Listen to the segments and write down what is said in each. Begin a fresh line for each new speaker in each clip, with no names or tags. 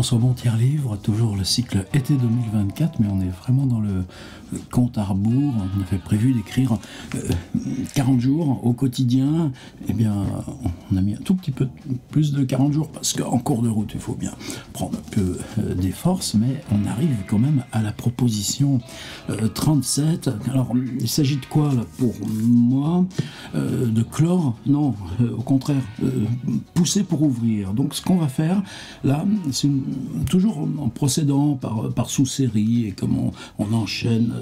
François Bontier livre, toujours le cycle été 2024, mais on est vraiment dans le compte à rebours. On avait prévu d'écrire 40 jours au quotidien. Eh bien, on a mis un tout petit peu plus de 40 jours, parce qu'en cours de route, il faut bien prendre un peu des forces, mais on arrive quand même à la proposition 37. Alors, il s'agit de quoi, là, pour moi? De clore? Non, au contraire, pousser pour ouvrir. Donc, ce qu'on va faire, là, c'est toujours en procédant par sous-série, et comme on enchaîne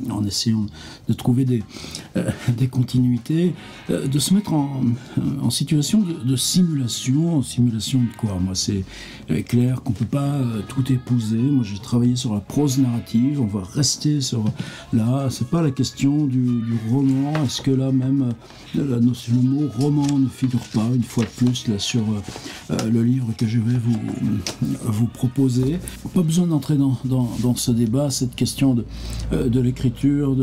en essayant de trouver des continuités, de se mettre en situation de simulation. Simulation de quoi? Moi, c'est clair qu'on ne peut pas tout épouser. Moi, j'ai travaillé sur la prose narrative, on va rester sur là. C'est pas la question du roman. Est-ce que là même le mot roman ne figure pas une fois de plus là sur le livre que je vais vous proposer? Pas besoin d'entrer dans ce débat, cette question de l'écriture,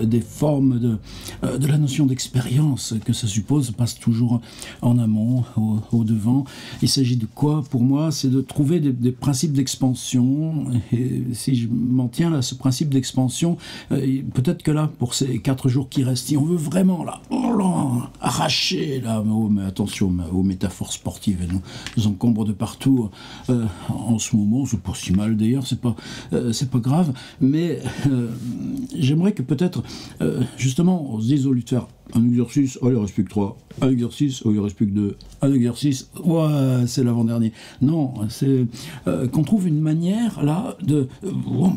des formes, de la notion d'expérience que ça suppose, passe toujours en amont, au devant. Il s'agit de quoi pour moi? C'est de trouver des principes d'expansion. Et si je m'en tiens là, ce principe d'expansion, peut-être que là, pour ces 4 jours qui restent, si on veut vraiment là, arracher là, mais attention aux métaphores sportives, elles nous encombrent de partout en ce moment. C'est pas si mal d'ailleurs, c'est pas grave, mais j'aimerais que peut-être justement on se dise au lieu de faire un exercice, oh il reste plus que 3, un exercice, oh il reste plus que 2, un exercice, ouais c'est l'avant-dernier. Non, c'est qu'on trouve une manière là de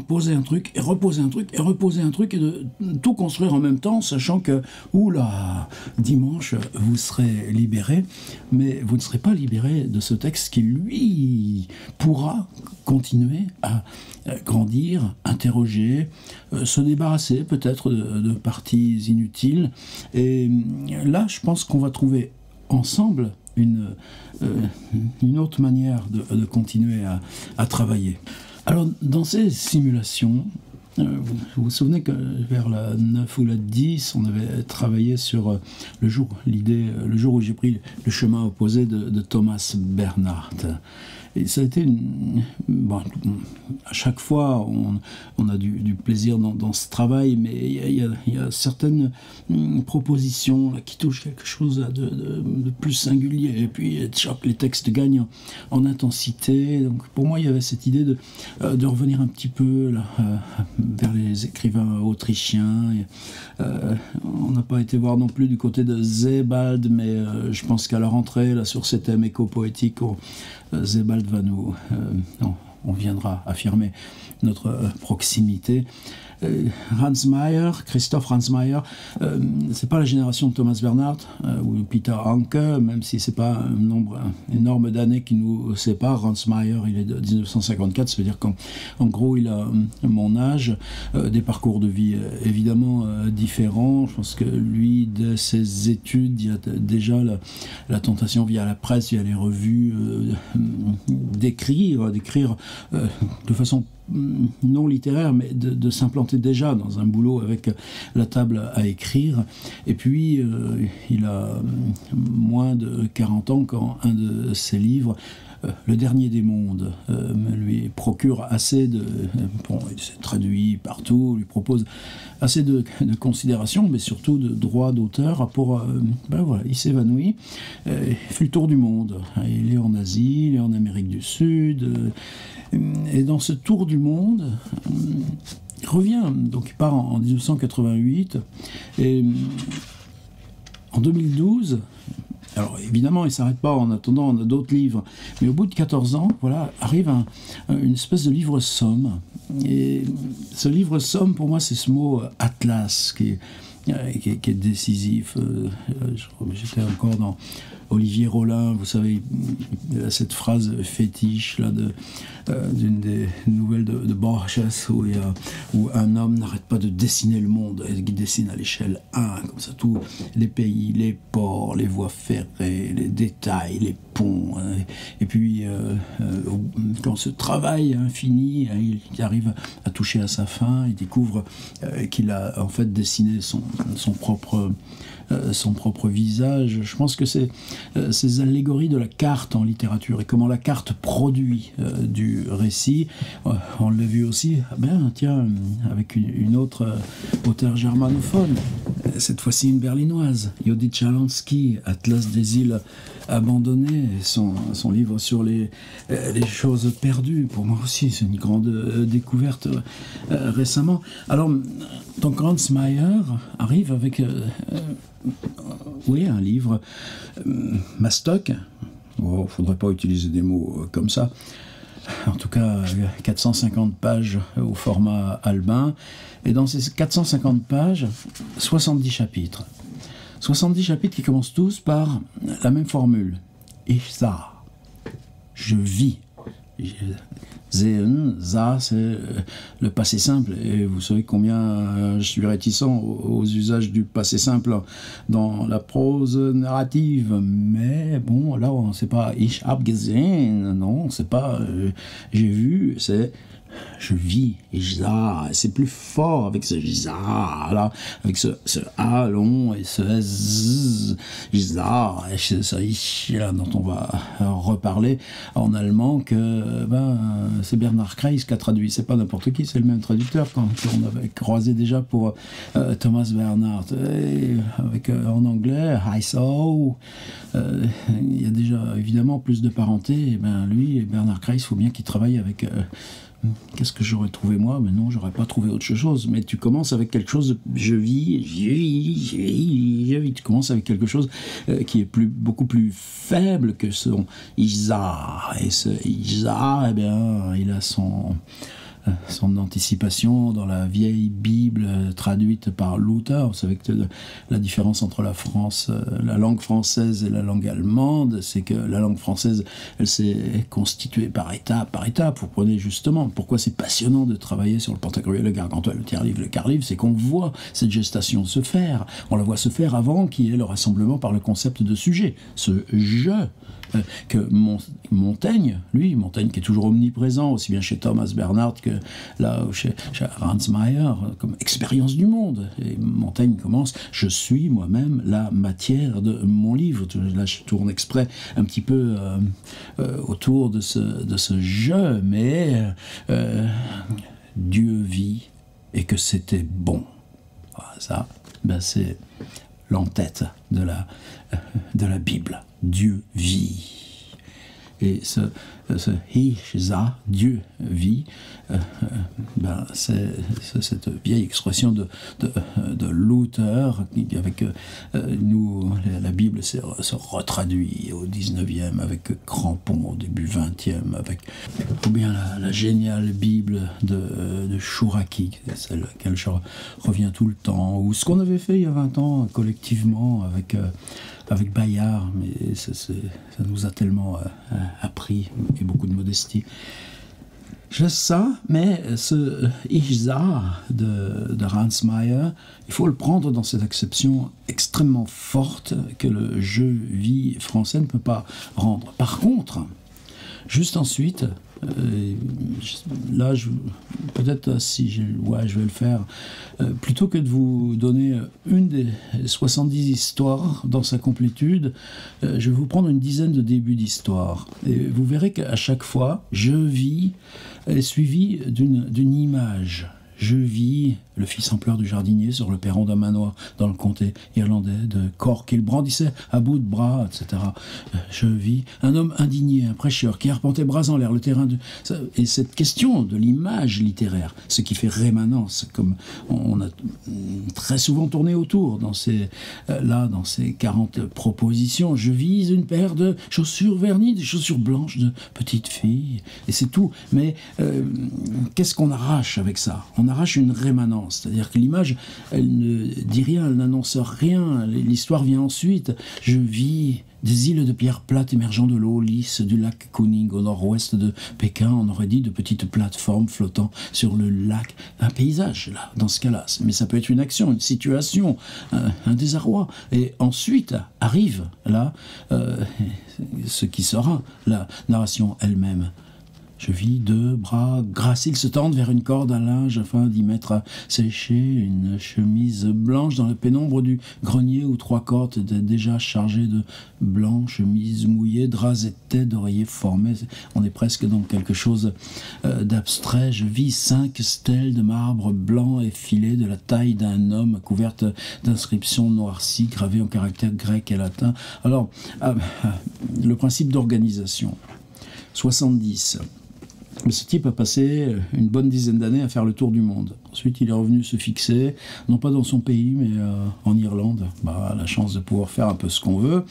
poser un truc et reposer un truc et reposer un truc et de tout construire en même temps, sachant que oula, dimanche vous serez libéré, mais vous ne serez pas libéré de ce texte qui lui pourra continuer à grandir, interroger, se débarrasser peut-être de parties inutiles. Et là, je pense qu'on va trouver ensemble une autre manière de continuer à travailler. Alors, dans ces simulations, vous vous souvenez que vers la 9 ou la 10, on avait travaillé sur le jour où j'ai pris le chemin opposé de Thomas Bernhardt. Et ça a été à chaque fois, on a du plaisir dans ce travail, mais il y a certaines propositions là, qui touchent quelque chose de plus singulier. Et puis, les textes gagnent en intensité. Donc, pour moi, il y avait cette idée de revenir un petit peu là, vers les écrivains autrichiens. On n'a pas été voir non plus du côté de Sebald, mais je pense qu'à la rentrée, là, sur ces thèmes éco-poétiques, Sebald on viendra affirmer notre proximité. Christoph Ransmayr, c'est pas la génération de Thomas Bernhardt ou Peter Hanke, même si c'est pas un nombre énorme d'années qui nous sépare. Ransmayr, il est de 1954, ça veut dire qu'en gros il a mon âge, des parcours de vie évidemment différents. Je pense que lui, dès ses études, il y a déjà la tentation via la presse, via les revues, d'écrire de façon non littéraire, mais de s'implanter déjà dans un boulot avec la table à écrire. Et puis, il a moins de 40 ans quand un de ses livres, Le dernier des mondes, lui procure assez de... il s'est traduit partout, lui propose assez de considération, mais surtout de droits d'auteur pour... il s'évanouit, il fait le tour du monde. Il est en Asie, il est en Amérique du Sud... Et dans ce tour du monde, il revient, donc il part en 1988, et en 2012, alors évidemment il ne s'arrête pas, en attendant on a d'autres livres, mais au bout de 14 ans, voilà, arrive une espèce de livre-somme. Et ce livre-somme, pour moi, c'est ce mot « atlas » qui est décisif. J'étais encore dans Olivier Rollin, vous savez, il a cette phrase fétiche là, d'une des nouvelles de Borges où un homme n'arrête pas de dessiner le monde, il dessine à l'échelle 1, comme ça, tous les pays, les ports, les voies ferrées, les détails, les ponts. Et puis, quand ce travail infini, il arrive à toucher à sa fin, il découvre qu'il a en fait dessiné son propre son propre visage. Je pense que c'est ces allégories de la carte en littérature et comment la carte produit du récit. On l'a vu aussi, tiens, avec une autre auteure germanophone, cette fois-ci une berlinoise, Judith Shalansky, Atlas des îles abandonnées, son livre sur les choses perdues. Pour moi aussi, c'est une grande découverte récemment. Alors, donc Hans Meyer arrive avec un livre mastoc. Bon, faudrait pas utiliser des mots comme ça. En tout cas, 450 pages au format Albin. Et dans ces 450 pages, 70 chapitres. 70 chapitres qui commencent tous par la même formule. Ich sah. Je vis. Sehen, ça, c'est le passé simple. Et vous savez combien je suis réticent aux usages du passé simple dans la prose narrative. Mais bon, là, c'est pas ich hab gesehen, non, c'est pas j'ai vu, c'est je vis, et c'est plus fort avec ce là, avec ce A long et ce Z, là, dont on va reparler en allemand, que c'est Bernhard Kreis qui a traduit. C'est pas n'importe qui, c'est le même traducteur qu'on avait croisé déjà pour Thomas Bernhard. Et avec en anglais, I saw, il y a déjà évidemment plus de parenté. Et lui, Bernhard Kreis, il faut bien qu'il travaille avec. Qu'est-ce que j'aurais trouvé moi? Mais non, j'aurais pas trouvé autre chose. Mais tu commences avec quelque chose de je vis. Tu commences avec quelque chose qui est beaucoup plus faible que son Isa. Et ce Isa, il a son anticipation dans la vieille Bible traduite par Luther. Vous savez que la différence entre la langue française et la langue allemande, c'est que la langue française, elle s'est constituée par étape. Vous prenez justement pourquoi c'est passionnant de travailler sur le Pantagruel, le Gargantua, le tiers-livre, le quart-livre, c'est qu'on voit cette gestation se faire. On la voit se faire avant qu'il y ait le rassemblement par le concept de sujet. Ce « je » que Montaigne qui est toujours omniprésent, aussi bien chez Thomas Bernhard que là chez Hans Meyer, comme expérience du monde. Et Montaigne commence « Je suis moi-même la matière de mon livre ». Là, je tourne exprès un petit peu autour de ce « je », mais Dieu vit et que c'était bon. Voilà, ça, c'est l'entête de la Bible. Dieu vit. Et ce ich sah, Dieu vit, c'est cette vieille expression de Luther, avec nous, la Bible se retraduit au 19e, avec Crampon au début 20e, avec ou bien la géniale Bible de Chouraki, celle à laquelle je reviens tout le temps, ou ce qu'on avait fait il y a 20 ans collectivement avec Bayard, mais ça nous a tellement appris, et beaucoup de modestie. Je laisse ça, mais ce Ich sah de Hans Meyer, il faut le prendre dans cette acception extrêmement forte que le je vis français ne peut pas rendre. Par contre, juste ensuite, là, peut-être si je vais le faire, plutôt que de vous donner une des 70 histoires dans sa complétude, je vais vous prendre une dizaine de débuts d'histoire. Et vous verrez qu'à chaque fois, je vis est suivi d'une image. Je vis le fils en pleurs du jardinier sur le perron d'un manoir dans le comté irlandais de Cork. Il brandissait à bout de bras, etc. Je vis un homme indigné, un prêcheur qui arpentait bras en l'air le terrain de... Et cette question de l'image littéraire, ce qui fait rémanence, comme on a très souvent tourné autour dans ces 40 propositions. Je vise une paire de chaussures vernies, des chaussures blanches de petite fille, et c'est tout. Mais qu'est-ce qu'on arrache avec ça? On arrache une rémanence, c'est-à-dire que l'image, elle ne dit rien, elle n'annonce rien, l'histoire vient ensuite. Je vis des îles de pierre plate émergeant de l'eau lisse du lac Kuning au nord-ouest de Pékin, on aurait dit de petites plateformes flottant sur le lac. Un paysage, là, dans ce cas-là. Mais ça peut être une action, une situation, un désarroi. Et ensuite arrive, là, ce qui sera la narration elle-même. Je vis deux bras graciles se tendent vers une corde à linge afin d'y mettre à sécher une chemise blanche dans la pénombre du grenier où trois cordes étaient déjà chargées de blanc, chemise mouillée, draps épais d'oreillers formés. On est presque dans quelque chose d'abstrait. Je vis 5 stèles de marbre blanc effilées de la taille d'un homme, couvertes d'inscriptions noircies gravées en caractères grecs et latins. Alors, le principe d'organisation. 70. Mais ce type a passé une bonne dizaine d'années à faire le tour du monde. Ensuite, il est revenu se fixer, non pas dans son pays, mais en Irlande. La chance de pouvoir faire un peu ce qu'on veut.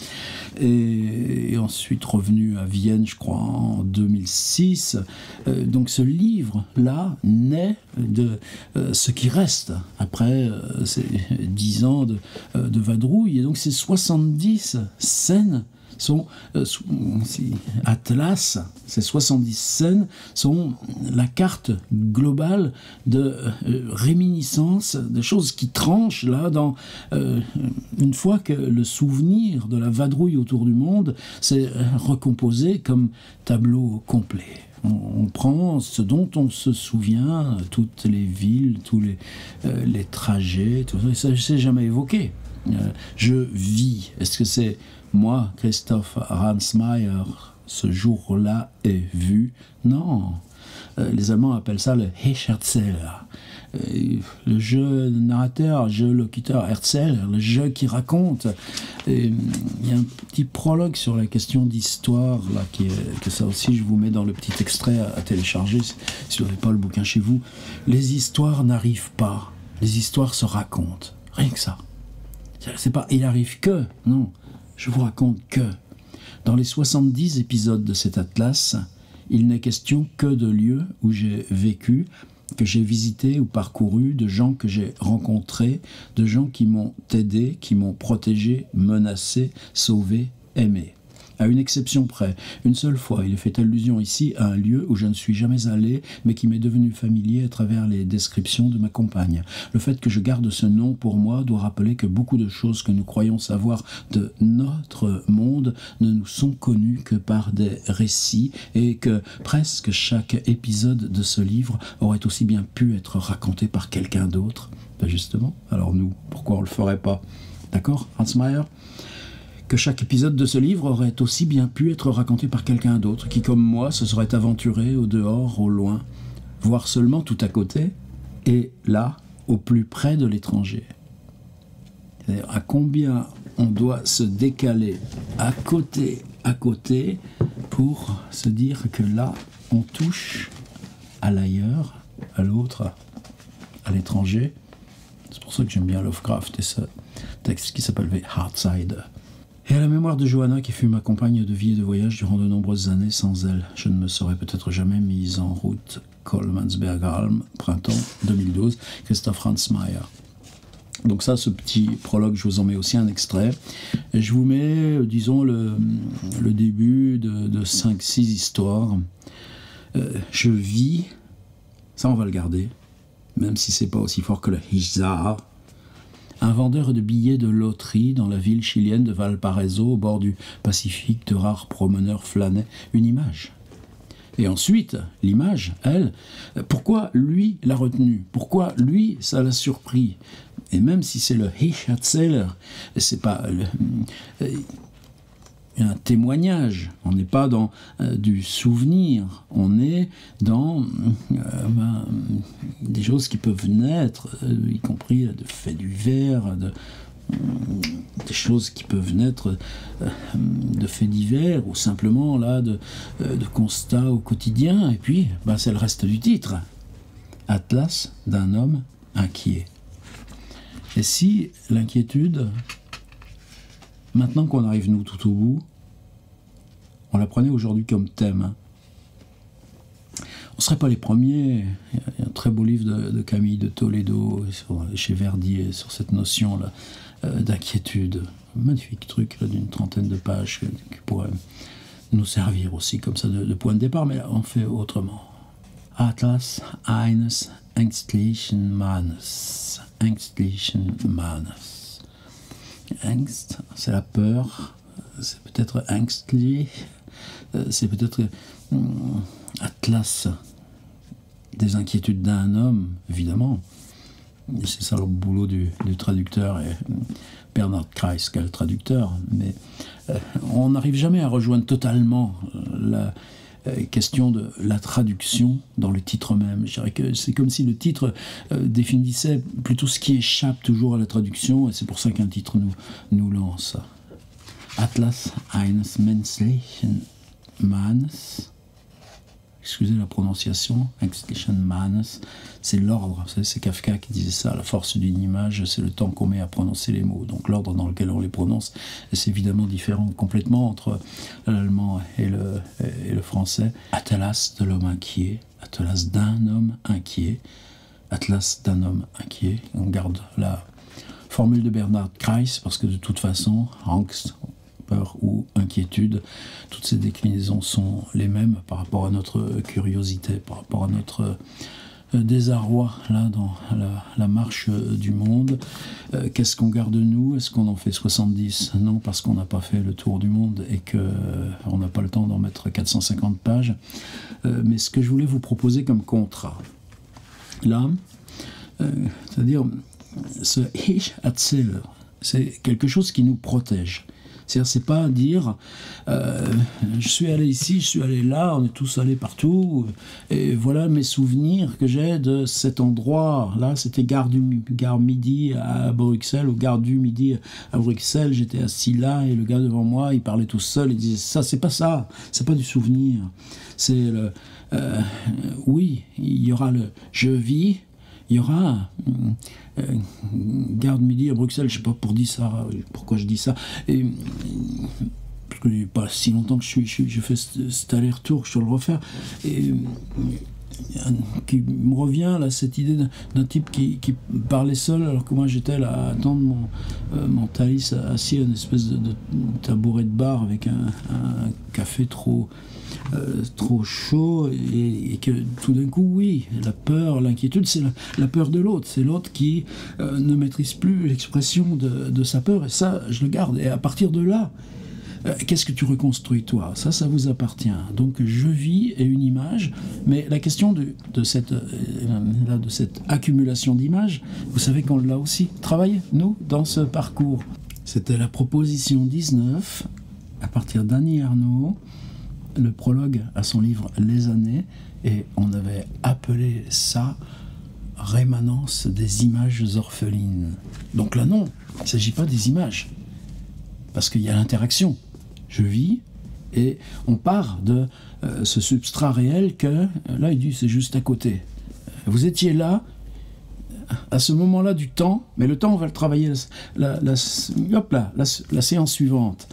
Et ensuite, revenu à Vienne, je crois, en 2006. Donc ce livre-là naît de ce qui reste après ces 10 ans de vadrouille. Et donc ces 70 scènes sont Atlas, ces 70 scènes sont la carte globale de réminiscences, de choses qui tranchent là dans une fois que le souvenir de la vadrouille autour du monde s'est recomposé comme tableau complet. On prend ce dont on se souvient, toutes les villes, tous les trajets, tout ça, je ne sais jamais évoqué. Je vis. Est-ce que c'est moi, Christoph Ransmayr, ce jour-là est vu? Non. Les Allemands appellent ça le Ich-Erzähler. Le jeu narrateur, jeu locuteur, Erzähler, le jeu qui raconte. Et il y a un petit prologue sur la question d'histoire, là, que ça aussi je vous mets dans le petit extrait à télécharger, si vous n'avez pas le bouquin chez vous. Les histoires n'arrivent pas, les histoires se racontent. Rien que ça. C'est pas il arrive que, non. Je vous raconte que, dans les 70 épisodes de cet atlas, il n'est question que de lieux où j'ai vécu, que j'ai visité ou parcouru, de gens que j'ai rencontrés, de gens qui m'ont aidé, qui m'ont protégé, menacé, sauvé, aimé. À une exception près, une seule fois, il est fait allusion ici à un lieu où je ne suis jamais allé, mais qui m'est devenu familier à travers les descriptions de ma compagne. Le fait que je garde ce nom pour moi doit rappeler que beaucoup de choses que nous croyons savoir de notre monde ne nous sont connues que par des récits et que presque chaque épisode de ce livre aurait aussi bien pu être raconté par quelqu'un d'autre. Ben justement, alors nous, pourquoi on ne le ferait pas? D'accord, Ransmayr? Que chaque épisode de ce livre aurait aussi bien pu être raconté par quelqu'un d'autre, qui, comme moi, se serait aventuré au dehors, au loin, voire seulement tout à côté, et là, au plus près de l'étranger. C'est-à-dire à combien on doit se décaler à côté, pour se dire que là, on touche à l'ailleurs, à l'autre, à l'étranger. C'est pour ça que j'aime bien Lovecraft et ce texte qui s'appelle The Heartsider. Et à la mémoire de Johanna, qui fut ma compagne de vie et de voyage durant de nombreuses années, sans elle, je ne me serais peut-être jamais mise en route. Kolmansbergalm, printemps 2012, Christoph Ransmayr. Donc ça, ce petit prologue, je vous en mets aussi un extrait. Et je vous mets, disons, le début de 5-6 histoires. Je vis, ça on va le garder, même si c'est pas aussi fort que le Hizar. Un vendeur de billets de loterie dans la ville chilienne de Valparaiso, au bord du Pacifique, de rares promeneurs flânaient. Une image. Et ensuite, l'image, elle, pourquoi lui l'a retenue? Pourquoi lui, ça l'a surpris? Et même si c'est le Ich-Erzähler, c'est pas un témoignage, on n'est pas dans du souvenir, on est dans des choses qui peuvent naître, y compris de faits divers, des choses qui peuvent naître de faits divers ou simplement là de constats au quotidien. Et puis, c'est le reste du titre. Atlas d'un homme inquiet. Et si l'inquiétude, maintenant qu'on arrive nous tout au bout, on la prenait aujourd'hui comme thème. On ne serait pas les premiers. Il y a un très beau livre de Camille de Toledo chez Verdier sur cette notion-là d'inquiétude. Un magnifique truc d'une trentaine de pages qui pourrait nous servir aussi comme ça de point de départ, mais là, on fait autrement. Atlas eines ängstlichen Mannes. Ängstlichen Mannes. Angst, c'est la peur. C'est peut-être ängstlich, c'est peut-être Atlas des inquiétudes d'un homme, évidemment. C'est ça le boulot du traducteur, et Bernhard Kreis, qui est le traducteur. Mais on n'arrive jamais à rejoindre totalement la question de la traduction dans le titre même. Je dirais que c'est comme si le titre définissait plutôt ce qui échappe toujours à la traduction, et c'est pour ça qu'un titre nous lance. Atlas eines menschlichen Mannes. Excusez la prononciation, c'est l'ordre, c'est Kafka qui disait ça, la force d'une image, c'est le temps qu'on met à prononcer les mots, donc l'ordre dans lequel on les prononce, et c'est évidemment différent complètement entre l'allemand et le français. Atlas de l'homme inquiet, Atlas d'un homme inquiet, Atlas d'un homme inquiet, on garde la formule de Bernhard Kreis, parce que de toute façon, Angst, peur ou inquiétude, toutes ces déclinaisons sont les mêmes par rapport à notre curiosité, par rapport à notre désarroi là dans la marche du monde. Qu'est-ce qu'on garde de nous? Est-ce qu'on en fait 70? Non, parce qu'on n'a pas fait le tour du monde et qu'on n'a pas le temps d'en mettre 450 pages. Mais ce que je voulais vous proposer comme contrat, là, c'est-à-dire ce Ich erzähle, c'est quelque chose qui nous protège. C'est-à-dire, c'est pas dire je suis allé ici, je suis allé là, on est tous allés partout, et voilà mes souvenirs que j'ai de cet endroit. Là, c'était gare Midi à Bruxelles, ou gare du Midi à Bruxelles, j'étais assis là, et le gars devant moi, il parlait tout seul, il disait ça, c'est pas du souvenir. C'est le oui, il y aura le je vis. Il y aura gare de Midi à Bruxelles, je ne sais pas pourquoi je dis ça, et, parce que il n'y a pas si longtemps que je fais cet aller-retour, je dois le refaire, et qui me revient là, cette idée d'un type qui parlait seul, alors que moi j'étais là à attendre mon Thalys assis à une espèce de tabouret de bar avec un café trop chaud, et que tout d'un coup, oui, la peur, l'inquiétude, c'est la peur de l'autre. C'est l'autre qui ne maîtrise plus l'expression de sa peur, et ça, je le garde. Et à partir de là, qu'est-ce que tu reconstruis, toi? Ça vous appartient. Donc, je vis et une image, mais la question de cette accumulation d'images, vous savez qu'on l'a aussi travaillé, nous, dans ce parcours. C'était la proposition 19, à partir d'Annie Ernaux, le prologue à son livre Les années, et on avait appelé ça rémanence des images orphelines. Donc là non, il ne s'agit pas des images, parce qu'il y a l'interaction. Je vis, et on part de ce substrat réel que, là il dit c'est juste à côté. Vous étiez là, à ce moment-là du temps, mais le temps on va le travailler la séance suivante.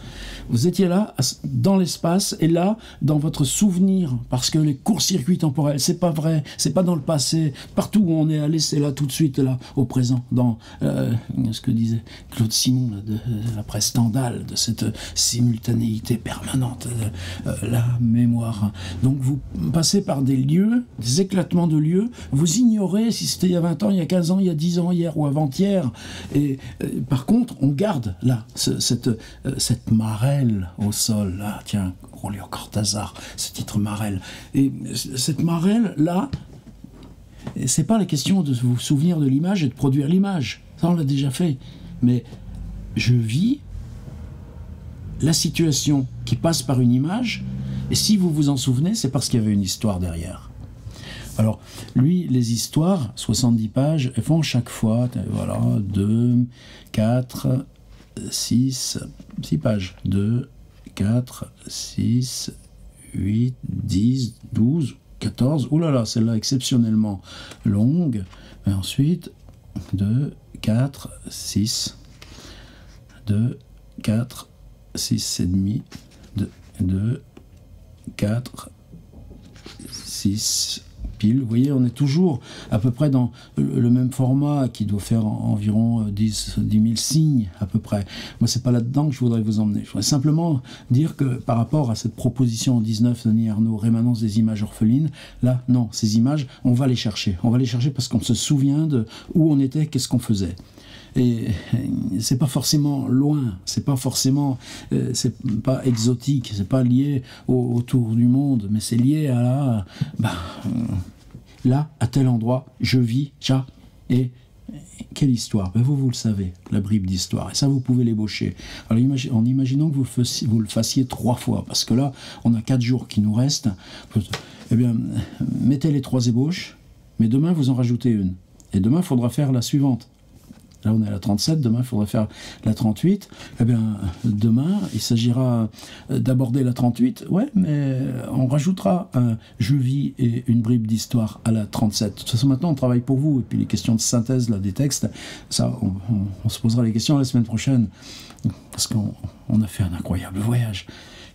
Vous étiez là dans l'espace, et là dans votre souvenir, parce que les courts-circuits temporels, c'est pas vrai, c'est pas dans le passé, partout où on est allé c'est là tout de suite, là au présent, dans ce que disait Claude Simon là, de la presse Stendhal, de cette simultanéité permanente, la mémoire. Donc vous passez par des lieux, des éclatements de lieux, vous ignorez si c'était il y a 20 ans, il y a 15 ans, il y a 10 ans, hier ou avant-hier, et par contre on garde là cette marelle au sol, là, tiens, Rolio Cortázar, ce titre marelle, et cette marelle là, c'est pas la question de vous souvenir de l'image et de produire l'image, ça on l'a déjà fait, mais je vis la situation qui passe par une image, et si vous vous en souvenez, c'est parce qu'il y avait une histoire derrière. Alors, lui, les histoires, 70 pages, elles font chaque fois, voilà, 2, 4, 6 pages. 2, 4, 6, 8, 10, 12, 14. Ouh là là, celle-là exceptionnellement longue. Mais ensuite, 2, 4, 6. 2, 4, 6 et demi. 2, 4, 6... Vous voyez, on est toujours à peu près dans le même format qui doit faire environ 10 000 signes à peu près. Moi, c'est pas là-dedans que je voudrais vous emmener. Je voudrais simplement dire que par rapport à cette proposition en 19 d'Annie Ernaux, rémanence des images orphelines, là, non, ces images, on va les chercher. On va les chercher parce qu'on se souvient de où on était, qu'est-ce qu'on faisait. Et c'est pas forcément loin, c'est pas forcément, c'est pas exotique, c'est pas lié au tour du monde, mais c'est lié à là, à tel endroit, je vis, et quelle histoire? Ben vous le savez, la bribe d'histoire. Et ça, vous pouvez l'ébaucher. Alors, en imaginant que vous le fassiez 3 fois, parce que là, on a 4 jours qui nous restent, eh bien, mettez les 3 ébauches, mais demain, vous en rajoutez une. Et demain, il faudra faire la suivante. Là, on est à la 37, demain, il faudra faire la 38. Eh bien, demain, il s'agira d'aborder la 38. Ouais, mais on rajoutera un « je vis » et une bribe d'histoire à la 37. De toute façon, maintenant, on travaille pour vous. Et puis, les questions de synthèse là, des textes, ça, on se posera les questions la semaine prochaine. Parce qu'on a fait un incroyable voyage.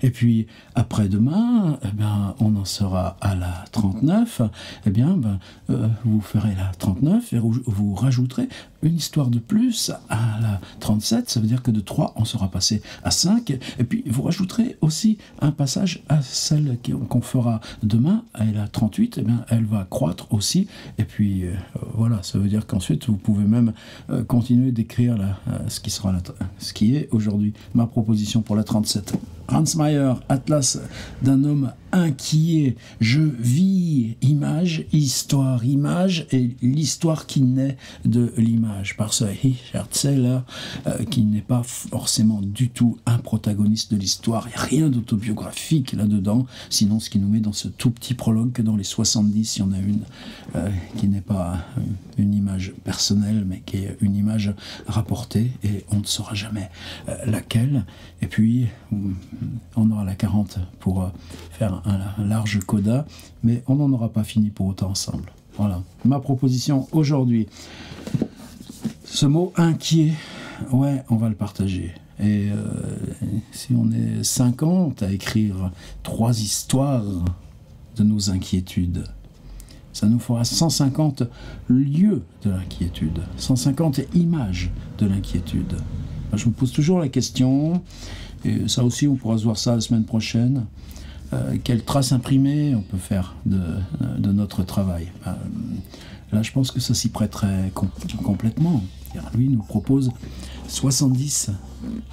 Et puis, après-demain, eh bien, on en sera à la 39. Eh bien, vous ferez la 39 et vous rajouterez une histoire de plus à la 37. Ça veut dire que de 3, on sera passé à 5. Et puis, vous rajouterez aussi un passage à celle qu'on fera demain, à la 38. Eh bien, elle va croître aussi. Et puis, voilà, ça veut dire qu'ensuite, vous pouvez même continuer d'écrire ce qui est aujourd'hui ma proposition pour la 37. Hans Meyer, Atlas d'un homme inquiet. Je vis, image, histoire, image, et l'histoire qui naît de l'image. Par ce Richard Seller, qui n'est pas forcément du tout un protagoniste de l'histoire. Il n'y a rien d'autobiographique là-dedans, sinon ce qui nous met dans ce tout petit prologue que dans les 70, il y en a une qui n'est pas une image personnelle, mais qui est une image rapportée, et on ne saura jamais laquelle. Et puis, on aura la 40 pour faire un large coda, mais on n'en aura pas fini pour autant ensemble. Voilà, ma proposition aujourd'hui. Ce mot inquiet, ouais, on va le partager. Et si on est 50 à écrire 3 histoires de nos inquiétudes, ça nous fera 150 lieux de l'inquiétude, 150 images de l'inquiétude. Je me pose toujours la question, et ça aussi on pourra se voir ça la semaine prochaine, quelle trace imprimée on peut faire de notre travail. Là je pense que ça s'y prêterait complètement. Lui nous propose 70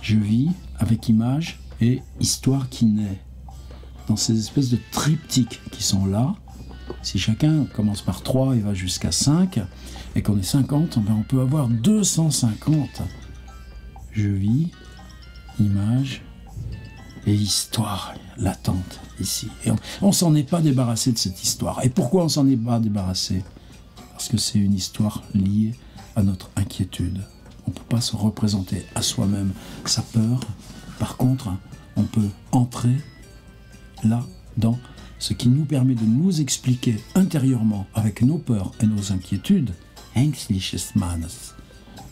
je vis avec images et histoire qui naît. Dans ces espèces de triptyques qui sont là, si chacun commence par 3 et va jusqu'à 5, et qu'on est 50, on peut avoir 250 je vis, images et histoire latente ici. Et on s'en est pas débarrassé de cette histoire. Et pourquoi on s'en est pas débarrassé? Parce que c'est une histoire liée à notre inquiétude. On ne peut pas se représenter à soi-même sa peur. Par contre, on peut entrer là dans ce qui nous permet de nous expliquer intérieurement avec nos peurs et nos inquiétudes. Ängstliches Mannes,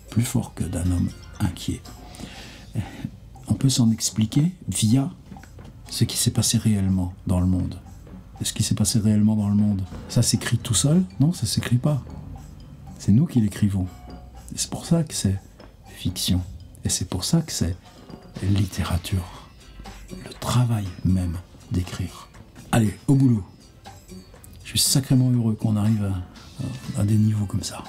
plus fort que d'un homme inquiet. On peut s'en expliquer via ce qui s'est passé réellement dans le monde. Et ce qui s'est passé réellement dans le monde, ça s'écrit tout seul? Non, ça s'écrit pas. C'est nous qui l'écrivons. Et c'est pour ça que c'est fiction. Et c'est pour ça que c'est littérature. Le travail même d'écrire. Allez, au boulot. Je suis sacrément heureux qu'on arrive à des niveaux comme ça.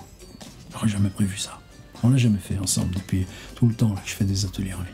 J'aurais jamais prévu ça. On l'a jamais fait ensemble depuis tout le temps là, que je fais des ateliers en ligne.